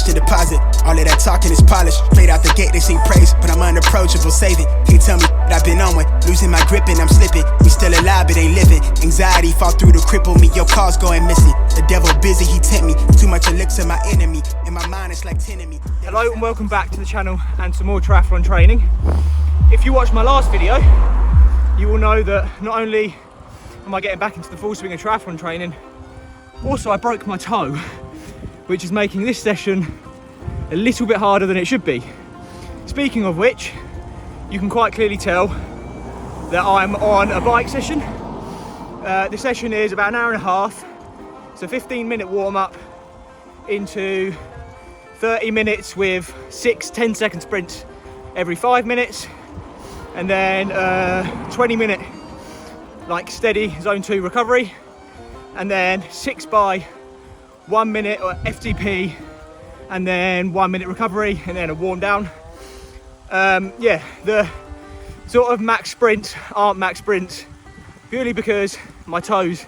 cash to deposit. All of that talking is polished. Straight out the gate, they sing praise, but I'm unapproachable, saving. Can't tell me what I've been on with. Losing my grip and I'm slipping. We still alive, but ain't living. Anxiety fall through to cripple me. Your calls going missing. The devil busy, he tempt me. Too much elixir, my enemy. In my mind, it's like 10 of me. Hello and welcome back to the channel and some more triathlon training. If you watched my last video, you will know that not only am I getting back into the full swing of triathlon training, also I broke my toe, which is making this session a little bit harder than it should be. Speaking of which, you can quite clearly tell that I'm on a bike session. The session is about an hour and a half. It's a 15-minute warm-up into 30 minutes with 6 10-second sprints every 5 minutes, and then 20-minute like steady zone 2 recovery, and then 6 by 1 minute or FTP, and then 1 minute recovery, and then a warm down. Yeah, the sort of max sprints aren't max sprints purely because my toes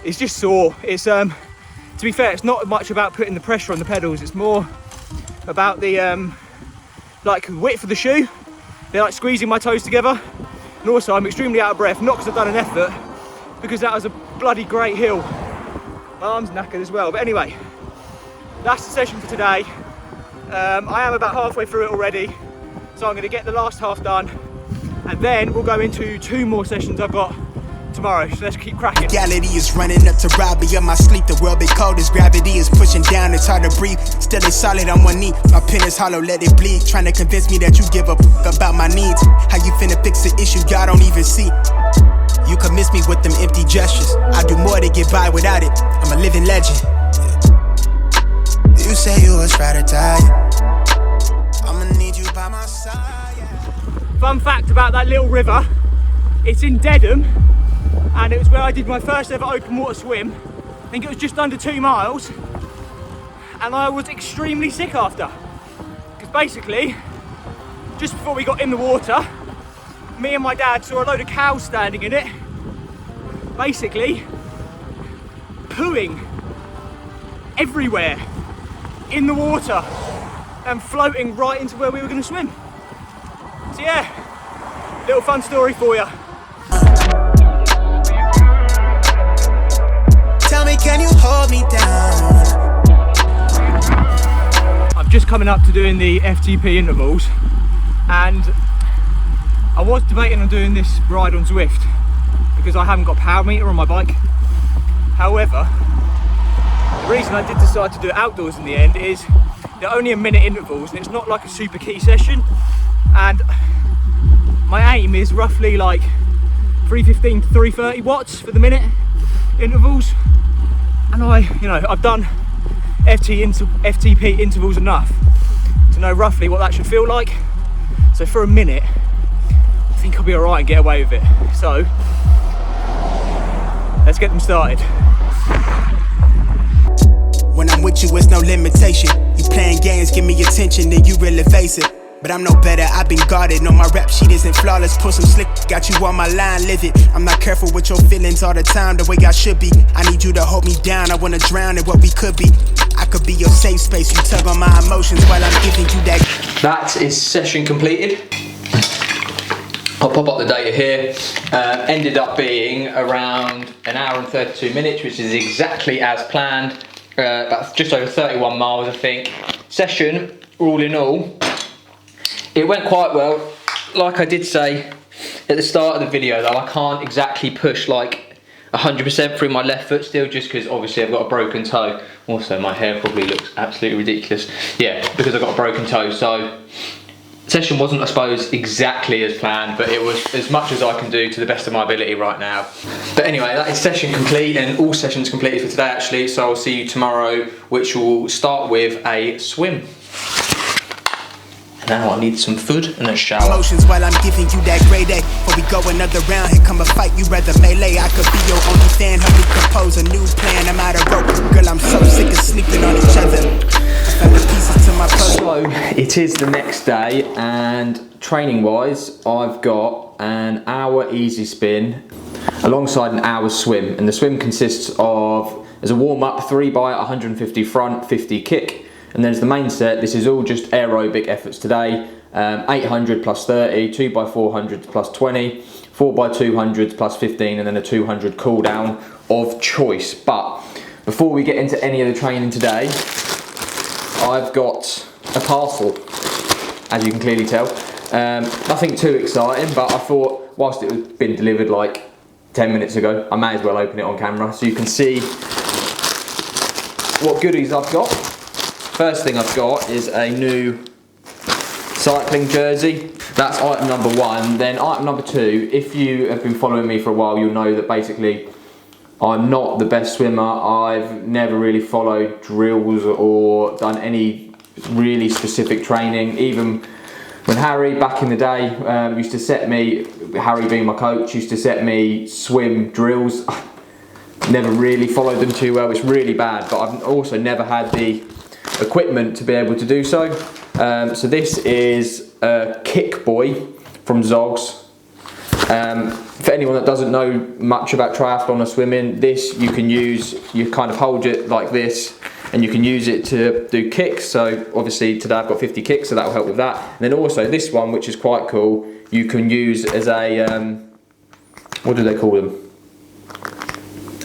is just sore. It's to be fair, it's not much about putting the pressure on the pedals, it's more about the like width of the shoe. They're like squeezing my toes together, and also I'm extremely out of breath, not because I've done an effort, because that was a bloody great hill. My arm's knackered as well, but anyway, that's the session for today. I am about halfway through it already, so I'm going to get the last half done, and then we'll go into 2 more sessions I've got tomorrow, so let's keep cracking. Reality is running up to rob me of my sleep. The world be cold as gravity is pushing down. It's hard to breathe. Still it's solid on one knee. My pen is hollow, let it bleed. Trying to convince me that you give a f about my needs. How you finna fix the issue y'all don't even see? You can miss me with them empty gestures. I do more to get by without it. I'm a living legend. You say you was try to die. I'ma need you by my side. Fun fact about that little river, it's in Dedham, and it was where I did my first ever open water swim. I think it was just under 2 miles, and I was extremely sick after, because basically just before we got in the water, me and my dad saw a load of cows standing in it, basically pooing everywhere in the water and floating right into where we were going to swim. So yeah, little fun story for you. Can you hold me down? I'm just coming up to doing the FTP intervals, and I was debating on doing this ride on Zwift because I haven't got a power meter on my bike. However, the reason I did decide to do it outdoors in the end is they're only a minute intervals, and it's not like a super key session, and my aim is roughly like 315 to 330 watts for the minute intervals. And I've done FTP intervals enough to know roughly what that should feel like. So for a minute, I think I'll be all right and get away with it. So let's get them started. When I'm with you, it's no limitation. You playing games, give me attention, then you real evasive. But I'm no better, I've been guarded. No, my rap sheet isn't flawless. Pull some slick, got you on my line, live it. I'm not careful with your feelings all the time, the way I should be. I need you to hold me down, I wanna drown in what we could be. I could be your safe space, you tug on my emotions while I'm giving you that. That is session completed. I'll pop up the data here. Ended up being around an hour and 32 minutes, which is exactly as planned. About just over 31 miles, I think. Session, all in all, it went quite well. Like I did say at the start of the video though, I can't exactly push like 100% through my left foot still, just because obviously I've got a broken toe. Also my hair probably looks absolutely ridiculous. Yeah, because I've got a broken toe. So session wasn't, I suppose, exactly as planned, but it was as much as I can do to the best of my ability right now. But anyway, that is session complete, and all sessions completed for today actually. So I'll see you tomorrow, which will start with a swim. Now I need some food and a shower. Emotions while I'm giving you that grade A. Before we go another round, here come a fight, you rather melee. I could be your only fan, help me compose a new plan. I'm out of rope, girl, I'm so sick of sleeping on each other. I found the pieces to my puzzle. So it is the next day, and training wise, I've got an hour easy spin alongside an hour swim. And the swim consists of, as a warm up, 3 by 150 front, 50 kick. And there's the main set. This is all just aerobic efforts today. 800 plus 30, 2x400 plus 20, 4x200 plus 15, and then a 200 cool down of choice. But before we get into any of the training today, I've got a parcel, as you can clearly tell. Nothing too exciting, but I thought whilst it had been delivered like 10 minutes ago, I may as well open it on camera so you can see what goodies I've got. First thing I've got is a new cycling jersey. That's item number one. Then item number two, if you have been following me for a while, you'll know that basically I'm not the best swimmer. I've never really followed drills or done any really specific training. Even when Harry, back in the day, used to set me, Harry being my coach, used to set me swim drills. Never really followed them too well. It's really bad, but I've also never had the equipment to be able to do so. So this is a Kick Boy from Zogs. For anyone that doesn't know much about triathlon or swimming, this you can use, you kind of hold it like this, and you can use it to do kicks. So obviously today I've got 50 kicks, so that will help with that. And then also this one, which is quite cool, you can use as a, what do they call them?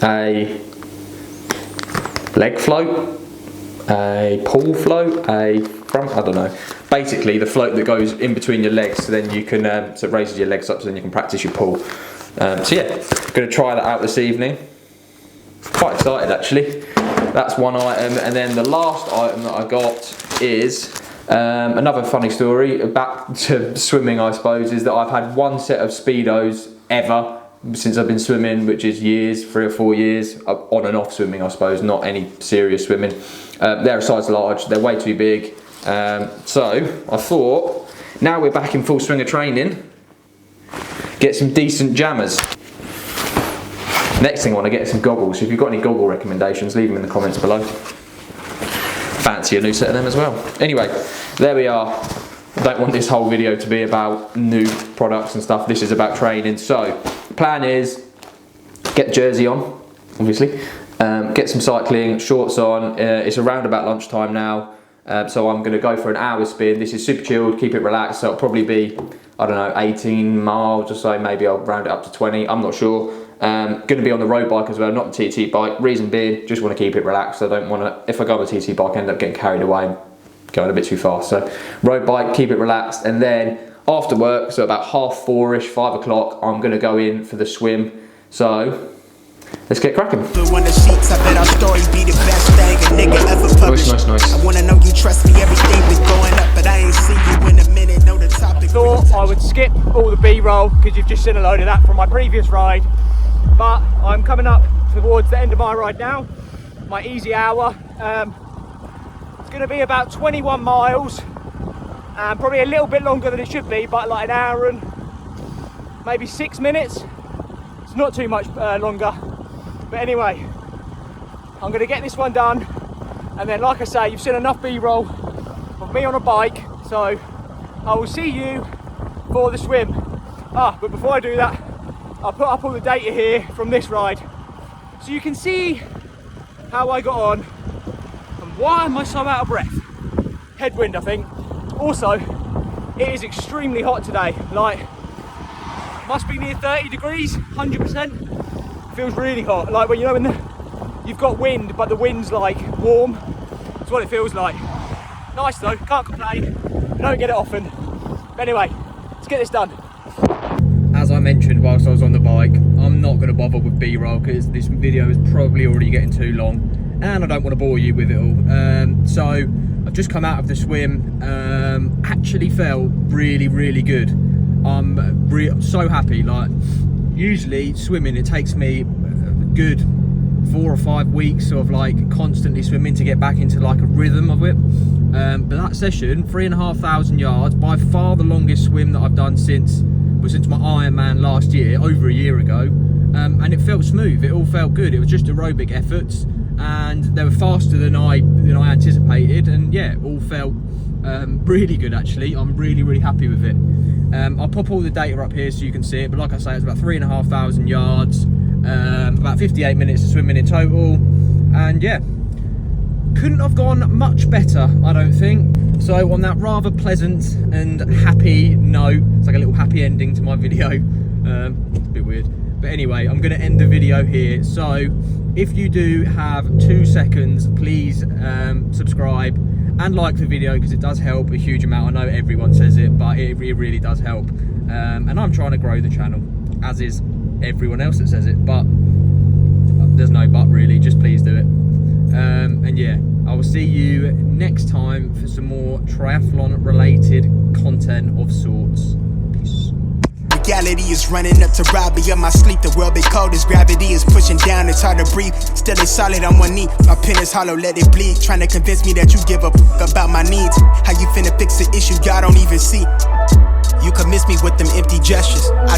A leg float, a pull float, a front, I don't know. Basically the float that goes in between your legs, so then you can, so it raises your legs up so then you can practice your pull. So yeah, going to try that out this evening. Quite excited actually. That's one item, and then the last item that I got is another funny story, back to swimming I suppose, is that I've had one set of Speedos ever since I've been swimming, which is years, 3 or 4 years, on and off swimming I suppose, not any serious swimming. They're a size large, they're way too big, so I thought, now we're back in full swing of training, get some decent jammers. Next thing I want to get is some goggles. So if you've got any goggle recommendations, leave them in the comments below. Fancy a new set of them as well. Anyway, there we are. I don't want this whole video to be about new products and stuff. This is about training. So, the plan is get the jersey on, obviously. Get some cycling shorts on. It's around about lunchtime now. So I'm going to go for an hour spin. This is super chilled, keep it relaxed. So it'll probably be, I don't know, 18 miles or so. Maybe I'll round it up to 20. I'm not sure. Going to be on the road bike as well, not the TT bike. Reason being, just want to keep it relaxed. I don't want to, if I go on the TT bike, I end up getting carried away and going a bit too fast. So road bike, keep it relaxed. And then after work, so about 4:30ish, 5 o'clock, I'm going to go in for the swim. So let's get cracking. Nice. I wanna know you trust me, everything been going up, but I ain't seen you in a minute. Know the topic. Thought I would skip all the B-roll because you've just seen a load of that from my previous ride. But I'm coming up towards the end of my ride now, my easy hour. It's going to be about 21 miles, probably a little bit longer than it should be, but like an hour and maybe 6 minutes. It's not too much longer, but anyway, I'm going to get this one done, and then like I say, you've seen enough B-roll of me on a bike, so I will see you for the swim. But before I do that, I'll put up all the data here from this ride so you can see how I got on and why am I so out of breath. Headwind, I think. Also, it is extremely hot today, like must be near 30 degrees, 100%. Feels really hot, like when you know when you've got wind but the wind's like warm. That's what it feels like. Nice though, can't complain. I don't get it often. But anyway, let's get this done. As I mentioned whilst I was on the bike, I'm not going to bother with B-roll because this video is probably already getting too long and I don't want to bore you with it all. So I've just come out of the swim, actually felt really, really good. I'm so happy. Like, usually swimming, it takes me a good 4 or 5 weeks of like constantly swimming to get back into like a rhythm of it. But that session, 3,500 yards, by far the longest swim that I've done since my Ironman last year, over a year ago, and it felt smooth. It all felt good. It was just aerobic efforts, and they were faster than I anticipated, and yeah, it all felt really good actually. I'm really, really happy with it. I'll pop all the data up here so you can see it, but like I say, it's about 3,500 yards, about 58 minutes of swimming in total, and yeah, couldn't have gone much better, I don't think. So on that rather pleasant and happy note, it's like a little happy ending to my video. It's a bit weird. But anyway, I'm going to end the video here. So if you do have 2 seconds, please subscribe and like the video, because it does help a huge amount. I know everyone says it, but it really does help. And I'm trying to grow the channel, as is everyone else that says it, but there's no but really, just please do it. And yeah, I will see you next time for some more triathlon related content of sorts. Peace. Reality is running up to rob me of my sleep. The world be cold as gravity is pushing down. It's hard to breathe. Still it's solid on one knee. My pen is hollow, let it bleed. Trying to convince me that you give a fuck about my needs. How you finna fix the issue y'all don't even see? You can miss me with them empty gestures.